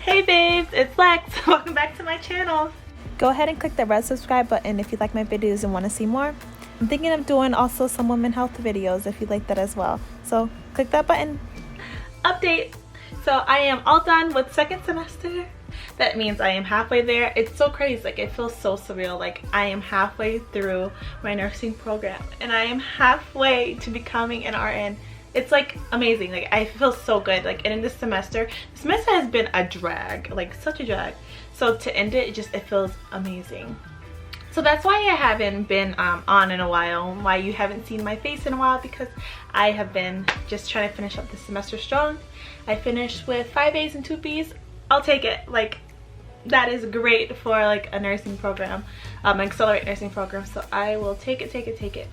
Hey babes, it's Lex. Welcome back to my channel. Go ahead and click the red subscribe button if you like my videos and want to see more. I'm thinking of doing also some women health videos if you like that as well. So click that button. Update. So I am all done with second semester. That means I am halfway there. It's so crazy. Like, it feels so surreal. Like, I am halfway through my nursing program and I am halfway to becoming an RN. It's like amazing. Like, I feel so good. Like, and in this semester has been a drag, like such a drag. So to end it, it feels amazing. So that's why I haven't been on in a while, why you haven't seen my face in a while, because I have been just trying to finish up the semester strong. I finished with 5 A's and 2 B's. I'll take it. Like, that is great for like a nursing program, an accelerate nursing program. So I will take it.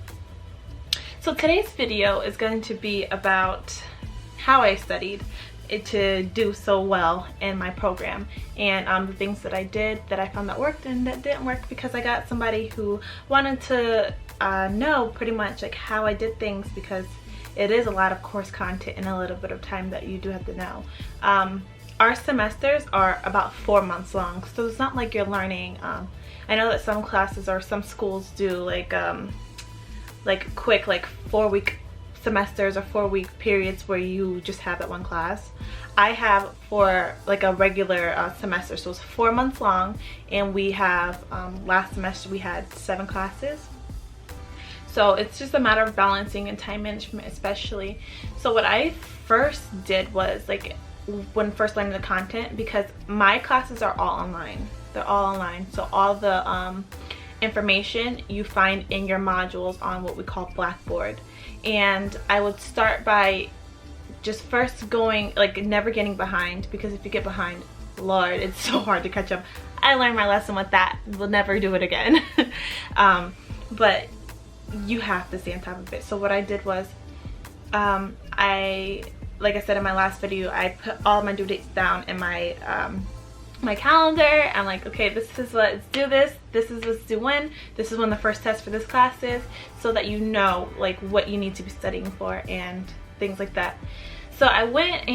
So today's video is going to be about how I studied to do so well in my program, and the things that I did that I found that worked and that didn't work, because I got somebody who wanted to know pretty much like how I did things, because it is a lot of course content and a little bit of time that you do have to know. Our semesters are about 4 months long, so it's not like you're learning. I know that some classes or some schools do like quick 4-week semesters or 4-week periods where you just have that one class. I have for like a regular semester, so it's 4 months long, and we have last semester we had 7 classes. So it's just a matter of balancing and time management especially. So what I first did was, like, when first learning the content, because my classes are all online. They're all online, so all the information you find in your modules on what we call Blackboard. And I would start by just first going, like, never getting behind, because if you get behind, Lord, it's so hard to catch up. I learned my lesson with that. We'll never do it again. But you have to stay on top of it. So what I did was, like I said in my last video, I put all my due dates down in my my calendar. I'm like, okay, this is let's do this. This is what's due when. This is when the first test for this class is, so that you know like what you need to be studying for and things like that. So I went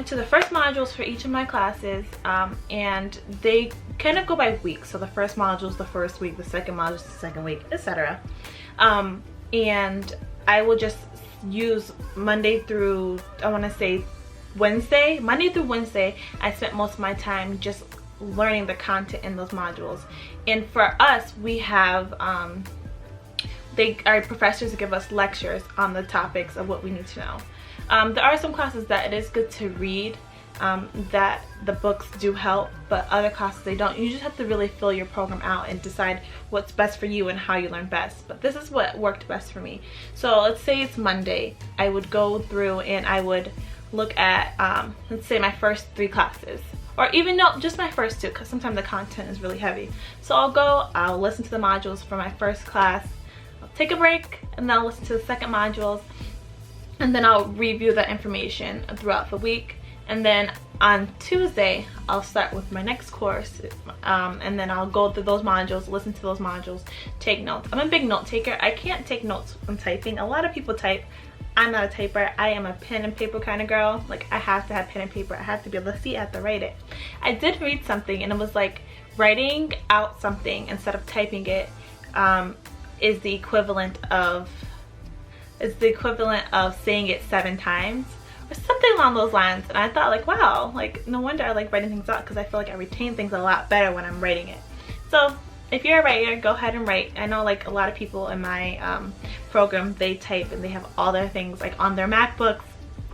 to the first modules for each of my classes, and they kind of go by week. So the first module is the first week, the second module is the second week, etc. And I will just use Monday through, I want to say Wednesday, Monday through Wednesday. I spent most of my time just learning the content in those modules. And for us, we have our professors give us lectures on the topics of what we need to know. There are some classes that it is good to read, that the books do help, but other classes they don't. You just have to really fill your program out and decide what's best for you and how you learn best. But this is what worked best for me. So let's say it's Monday. I would go through and I would look at, let's say my first 3 classes, or even no, just my first 2, because sometimes the content is really heavy. So I'll listen to the modules for my first class, I'll take a break, and then I'll listen to the second modules, and then I'll review that information throughout the week. And then on Tuesday, I'll start with my next course, and then I'll go through those modules, listen to those modules, take notes. I'm a big note taker. I can't take notes when typing. A lot of people type. I'm not a typer. I am a pen and paper kind of girl. Like, I have to have pen and paper. I have to be able to see, I have to write it. I did read something, and it was like writing out something instead of typing it is the equivalent of saying it 7 times. Or something along those lines. And I thought, like, wow, like, no wonder I like writing things out, because I feel like I retain things a lot better when I'm writing it. So if you're a writer, go ahead and write. I know like a lot of people in my program, they type and they have all their things like on their MacBooks.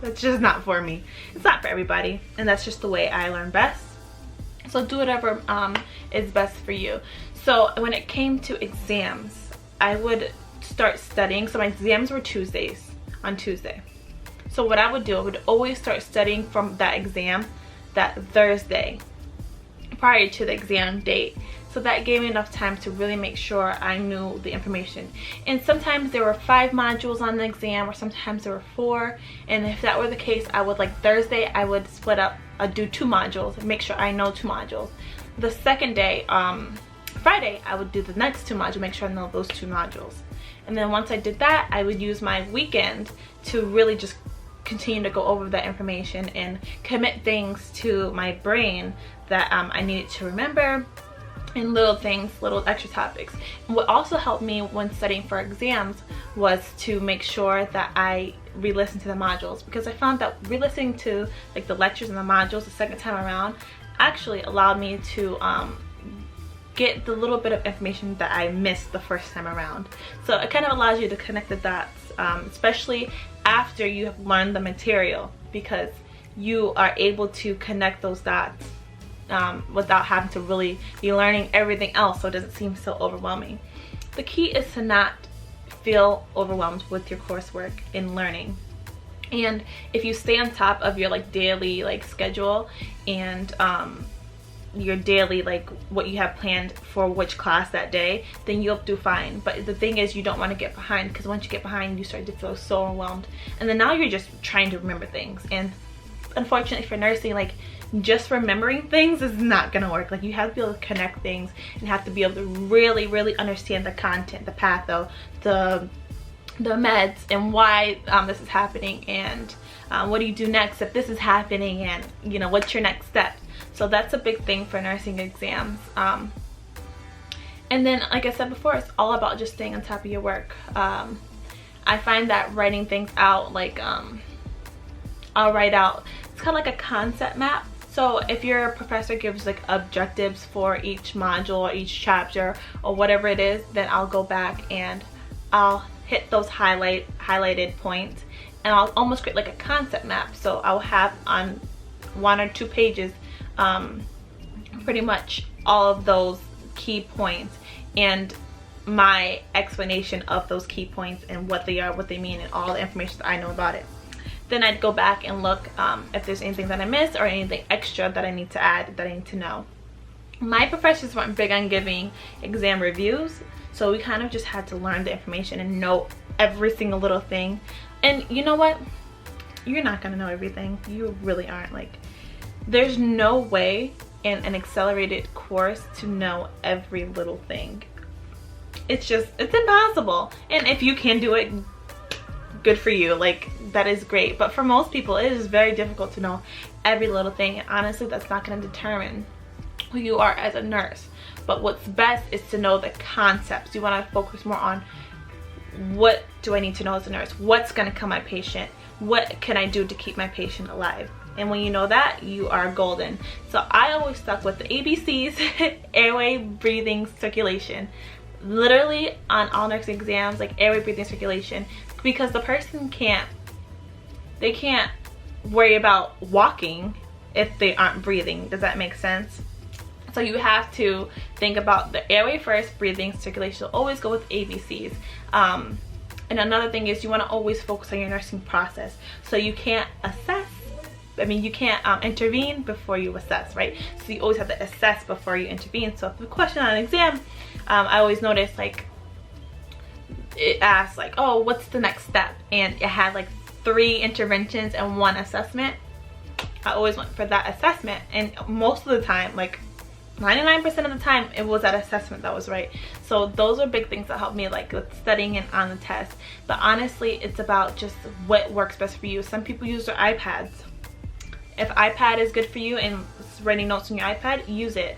That's just not for me. It's not for everybody, and that's just the way I learn best. So do whatever is best for you. So when it came to exams, I would start studying. So my exams were Tuesdays, on Tuesday. So what I would do, I would always start studying from that exam that Thursday prior to the exam date. So that gave me enough time to really make sure I knew the information. And sometimes there were 5 modules on the exam, or sometimes there were 4. And if that were the case, I would, like, Thursday, I would split up, I'd do 2 modules and make sure I know 2 modules. The second day, Friday, I would do the next 2 modules, make sure I know those 2 modules. And then once I did that, I would use my weekend to really just continue to go over that information and commit things to my brain that I needed to remember, and little things, little extra topics. And what also helped me when studying for exams was to make sure that I re-listen to the modules, because I found that re-listening to like the lectures and the modules the second time around actually allowed me to get the little bit of information that I missed the first time around. So it kind of allows you to connect the dots, especially after you have learned the material, because you are able to connect those dots without having to really be learning everything else, so it doesn't seem so overwhelming. The key is to not feel overwhelmed with your coursework in learning. And if you stay on top of your like daily like schedule and your daily like what you have planned for which class that day, then you'll do fine. But the thing is, you don't want to get behind, because once you get behind you start to feel so overwhelmed, and then now you're just trying to remember things. And unfortunately for nursing, like just remembering things is not gonna work. Like you have to be able to connect things and have to be able to really understand the content, the patho, the meds, and why this is happening, and what do you do next if this is happening, and you know, what's your next step. So that's a big thing for nursing exams. And then like I said before, it's all about just staying on top of your work. I find that writing things out, like I'll write out, it's kind of like a concept map. So if your professor gives like objectives for each module or each chapter or whatever it is, then I'll go back and I'll hit those highlighted points, and I'll almost create like a concept map. So I'll have on 1 or 2 pages pretty much all of those key points and my explanation of those key points and what they are, what they mean, and all the information that I know about it. Then I'd go back and look if there's anything that I missed or anything extra that I need to add, that I need to know. My professors weren't big on giving exam reviews, so we kind of just had to learn the information and know every single little thing. And you know what? You're not gonna know everything. You really aren't. Like, there's no way in an accelerated course to know every little thing. It's impossible. And if you can do it, good for you. Like, that is great. But for most people, it is very difficult to know every little thing. And honestly, that's not going to determine who you are as a nurse. But what's best is to know the concepts. You want to focus more on, what do I need to know as a nurse? What's going to kill my patient? What can I do to keep my patient alive? And when you know that, you are golden. So I always stuck with the ABCs, airway, breathing, circulation. Literally on all nursing exams, like airway, breathing, circulation, because the person can't worry about walking if they aren't breathing. Does that make sense? So you have to think about the airway first, breathing, circulation. So always go with ABCs. And another thing is, you want to always focus on your nursing process. So you can't you can't intervene before you assess, right? So you always have to assess before you intervene. So if the question on an exam, I always notice, like, it asks like, oh, what's the next step? And it had like 3 interventions and 1 assessment. I always went for that assessment, and most of the time, like 99% of the time, it was that assessment that was right. So those are big things that help me, like with studying and on the test. But honestly, it's about just what works best for you. Some people use their iPads. If iPad is good for you and writing notes on your iPad, use it.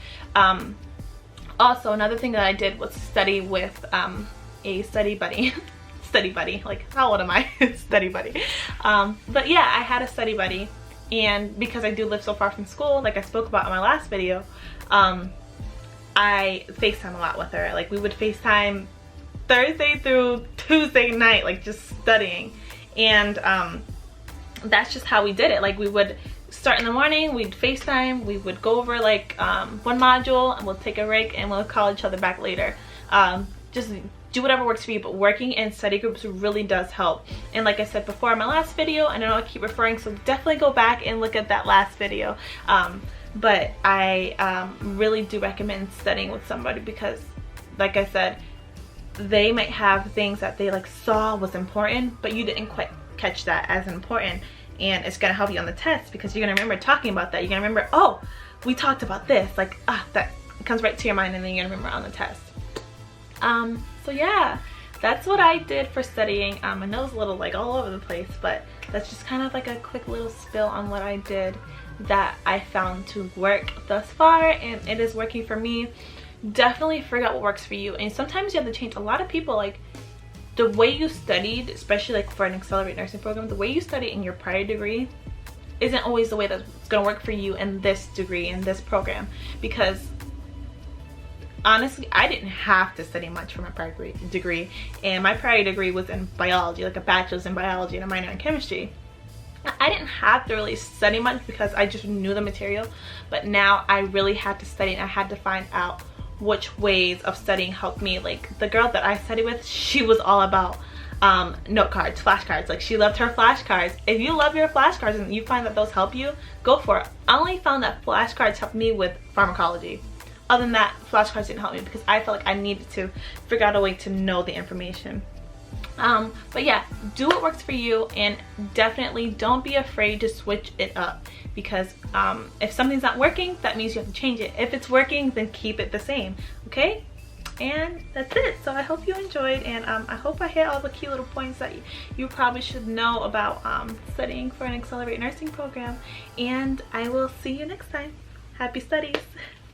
Also, another thing that I did was study with a study buddy. Study buddy, like how old am I? Study buddy. But yeah, I had a study buddy, and because I do live so far from school, like I spoke about in my last video, I FaceTime a lot with her. Like, we would FaceTime Thursday through Tuesday night, like just studying. And that's just how we did it. Like, we would start in the morning, we'd FaceTime, we would go over like 1 module, and we'll take a break and we'll call each other back later. Just do whatever works for you, but working in study groups really does help. And like I said before in my last video, I know I keep referring, so definitely go back and look at that last video. But I really do recommend studying with somebody, because like I said, they might have things that they like saw was important, but you didn't quite catch that as important, and it's gonna help you on the test, because you're gonna remember talking about that. You're gonna remember, oh, we talked about this, like that comes right to your mind, and then you're gonna remember on the test. So yeah, that's what I did for studying. I know it's a little like all over the place, but that's just kind of like a quick little spill on what I did that I found to work thus far, and it is working for me. Definitely figure out what works for you, and sometimes you have to change. A lot of people, like, the way you studied, especially like for an accelerated nursing program, the way you studied in your prior degree isn't always the way that's gonna work for you in this degree, in this program. Because honestly, I didn't have to study much for my prior degree, and my prior degree was in biology, like a bachelor's in biology and a minor in chemistry. I didn't have to really study much because I just knew the material, but now I really had to study, and I had to find out which ways of studying helped me. Like the girl that I studied with, she was all about note cards, flashcards. Like she loved her flashcards. If you love your flashcards and you find that those help you, go for it. I only found that flashcards helped me with pharmacology. Other than that, flashcards didn't help me because I felt like I needed to figure out a way to know the information. But yeah, do what works for you, and definitely don't be afraid to switch it up, because if something's not working, that means you have to change it. If it's working, then keep it the same, okay? And that's it. So I hope you enjoyed, and I hope I hit all the key little points that you probably should know about studying for an accelerated nursing program. And I will see you next time. Happy studies.